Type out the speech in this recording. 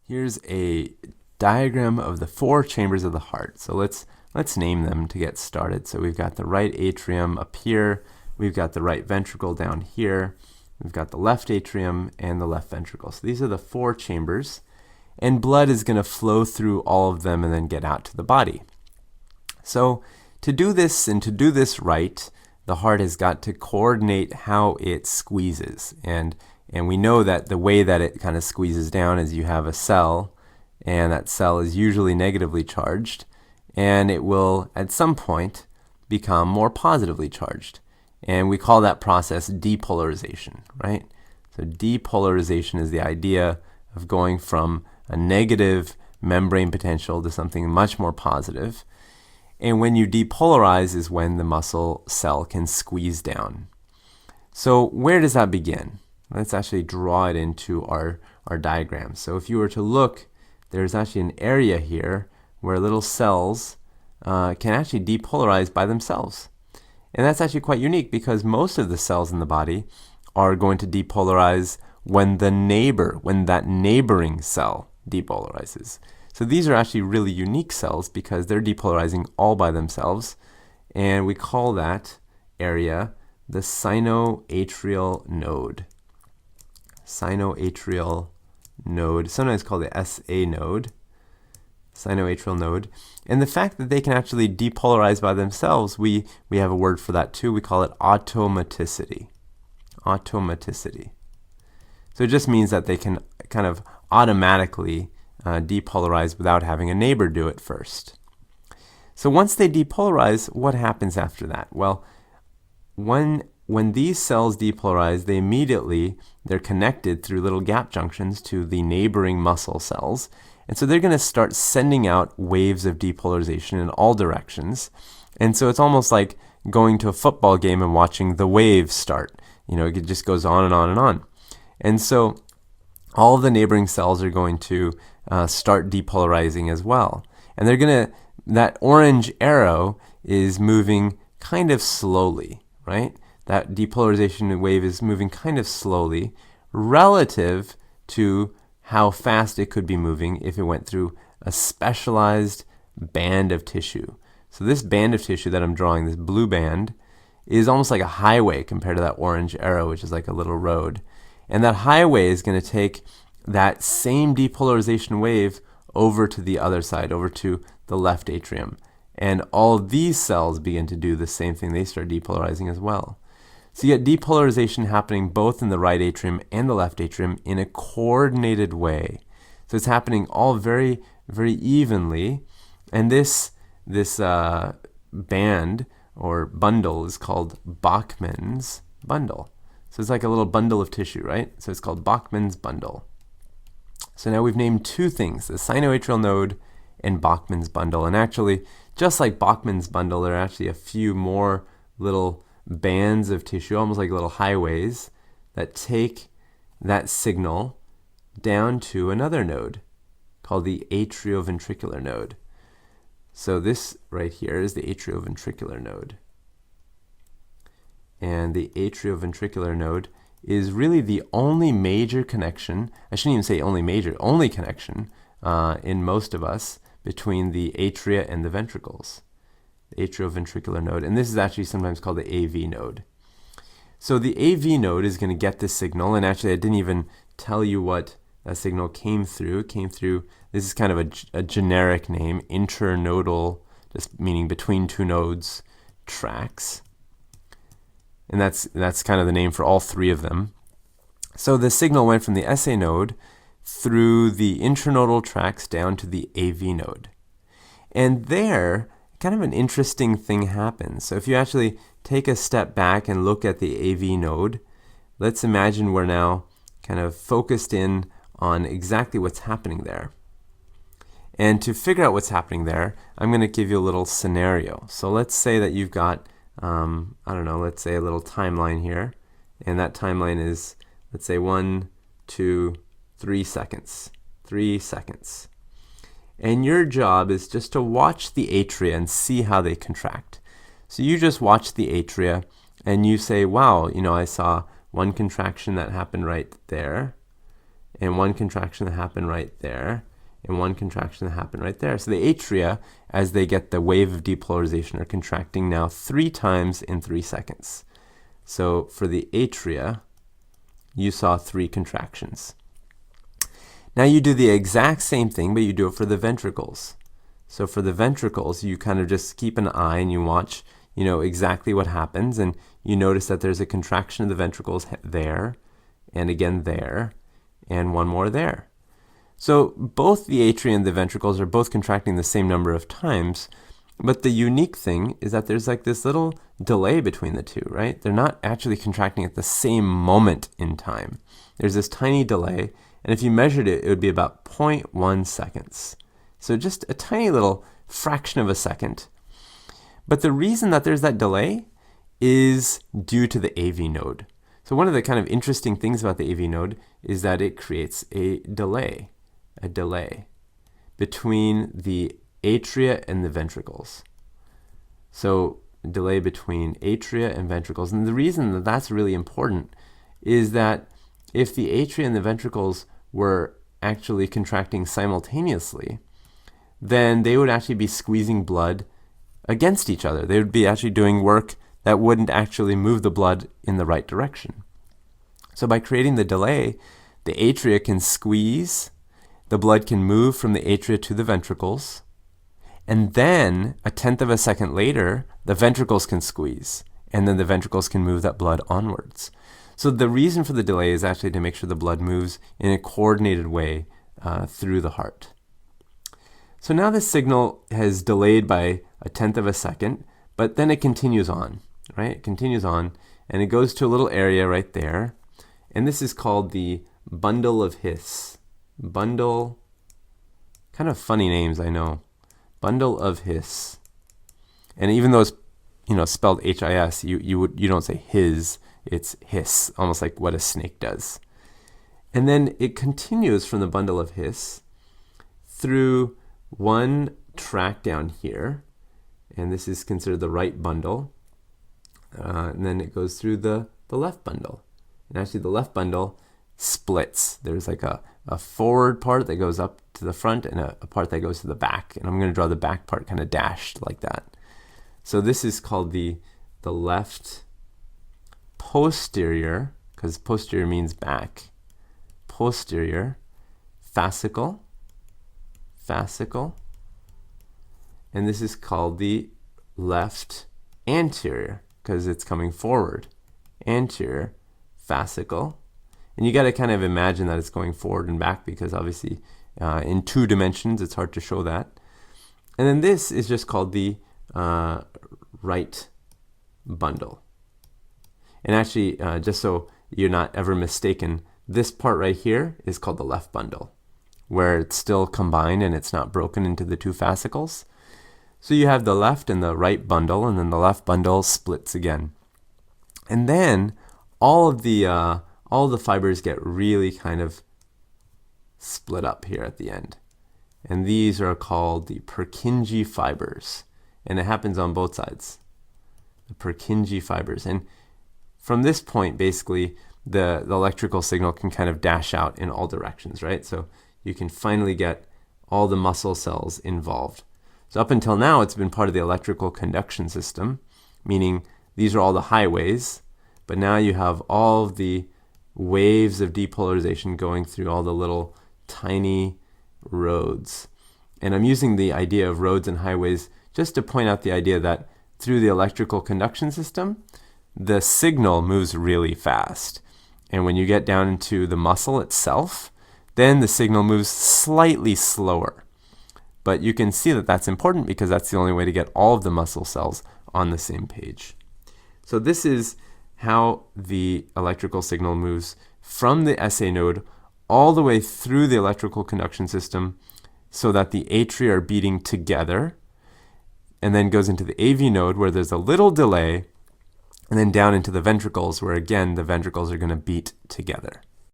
Here's a diagram of the four chambers of the heart. So let's name them to get started. So we've got the right atrium up here, we've got the right ventricle down here, we've got the left atrium and the left ventricle. So these are the four chambers, and blood is going to flow through all of them and then get out to the body. So to do this and to do this right, the heart has got to coordinate how it squeezes. And we know that the way that it kind of squeezes down is you have a cell, and that cell is usually negatively charged, and it will at some point become more positively charged. And we call that process depolarization, right? So depolarization is the idea of going from a negative membrane potential to something much more positive. And when you depolarize is when the muscle cell can squeeze down. So where does that begin? Let's actually draw it into our diagram. So if you were to look, there's actually an area here where little cells can actually depolarize by themselves. And that's actually quite unique because most of the cells in the body are going to depolarize when that neighboring cell depolarizes. So these are actually really unique cells because they're depolarizing all by themselves, and we call that area the sinoatrial node. Sinoatrial node, sometimes called the SA node, sinoatrial node. And the fact that they can actually depolarize by themselves, we have a word for that too. We call it automaticity. Automaticity. So it just means that they can kind of automatically depolarize without having a neighbor do it first. So once they depolarize, what happens after that? Well, when these cells depolarize, they're connected through little gap junctions to the neighboring muscle cells. And so they're going to start sending out waves of depolarization in all directions. And so it's almost like going to a football game and watching the waves start. It just goes on and on and on. And so all of the neighboring cells are going to start depolarizing as well. And that orange arrow is moving kind of slowly, right? That depolarization wave is moving kind of slowly relative to how fast it could be moving if it went through a specialized band of tissue. So this band of tissue that I'm drawing, this blue band, is almost like a highway compared to that orange arrow, which is like a little road. And that highway is going to take that same depolarization wave over to the other side, over to the left atrium. And all of these cells begin to do the same thing. They start depolarizing as well. So you get depolarization happening both in the right atrium and the left atrium in a coordinated way. So it's happening all very, very evenly. And this band or bundle is called Bachmann's bundle. So it's like a little bundle of tissue, right? So it's called Bachmann's bundle. So now we've named two things, the sinoatrial node and Bachmann's bundle. And actually, just like Bachmann's bundle, there are actually a few more little bands of tissue, almost like little highways, that take that signal down to another node called the atrioventricular node. So this right here is the atrioventricular node. And the atrioventricular node is really the only major connection, I shouldn't even say only major, only connection in most of us between the atria and the ventricles. The atrioventricular node, and this is actually sometimes called the AV node. So the AV node is going to get this signal, and actually I didn't even tell you what that signal came through. It came through, this is kind of a generic name, internodal, just meaning between two nodes, tracts. And that's kind of the name for all three of them. So the signal went from the SA node through the internodal tracts down to the AV node. And there, kind of an interesting thing happens. So if you actually take a step back and look at the AV node, let's imagine we're now kind of focused in on exactly what's happening there. And to figure out what's happening there, I'm going to give you a little scenario. So let's say that you've got let's say a little timeline here, and that timeline is, let's say 1, 2, 3 seconds. 3 seconds. And your job is just to watch the atria and see how they contract. So you just watch the atria and you say, wow, I saw one contraction that happened right there, and one contraction that happened right there, and one contraction that happened right there. So the atria, as they get the wave of depolarization, are contracting now 3 times in 3 seconds. So for the atria, you saw 3 contractions. Now you do the exact same thing, but you do it for the ventricles. So for the ventricles, you kind of just keep an eye and you watch, exactly what happens, and you notice that there's a contraction of the ventricles there, and again there, and one more there. So both the atria and the ventricles are both contracting the same number of times, but the unique thing is that there's like this little delay between the two, right? They're not actually contracting at the same moment in time. There's this tiny delay, and if you measured it, it would be about 0.1 seconds. So just a tiny little fraction of a second. But the reason that there's that delay is due to the AV node. So one of the kind of interesting things about the AV node is that it creates a delay between the atria and the ventricles. So delay between atria and ventricles. And the reason that that's really important is that if the atria and the ventricles were actually contracting simultaneously, then they would actually be squeezing blood against each other. They would be actually doing work that wouldn't actually move the blood in the right direction. So by creating the delay, the atria can squeeze, the blood can move from the atria to the ventricles, and then 1/10 of a second later, the ventricles can squeeze, and then the ventricles can move that blood onwards. So the reason for the delay is actually to make sure the blood moves in a coordinated way through the heart. So now this signal has delayed by 1/10 of a second, but then it continues on, right? It continues on, and it goes to a little area right there, and this is called the bundle of His. Bundle, kind of funny names, I know. Bundle of His. And even though it's spelled H-I-S, you don't say his, it's hiss, almost like what a snake does. And then it continues from the bundle of His through one track down here, and this is considered the right bundle, and then it goes through the left bundle. And actually the left bundle splits. There's like a forward part that goes up to the front and a part that goes to the back, and I'm going to draw the back part kind of dashed like that. So this is called the left posterior, because posterior means back, posterior fascicle, and this is called the left anterior, because it's coming forward, anterior fascicle. And you got to kind of imagine that it's going forward and back, because obviously in 2 dimensions it's hard to show that. And then this is just called the right bundle. And actually, just so you're not ever mistaken, this part right here is called the left bundle, where it's still combined and it's not broken into the 2 fascicles. So you have the left and the right bundle, and then the left bundle splits again. And then all of the fibers get really kind of split up here at the end. And these are called the Purkinje fibers. And it happens on both sides, the Purkinje fibers. And from this point, basically, the electrical signal can kind of dash out in all directions, right? So you can finally get all the muscle cells involved. So up until now, it's been part of the electrical conduction system, meaning these are all the highways, but now you have all of the waves of depolarization going through all the little tiny roads. And I'm using the idea of roads and highways just to point out the idea that through the electrical conduction system, the signal moves really fast. And when you get down into the muscle itself, then the signal moves slightly slower. But you can see that that's important, because that's the only way to get all of the muscle cells on the same page. So this is how the electrical signal moves from the SA node all the way through the electrical conduction system, so that the atria are beating together, and then goes into the AV node where there's a little delay, and then down into the ventricles where again the ventricles are going to beat together.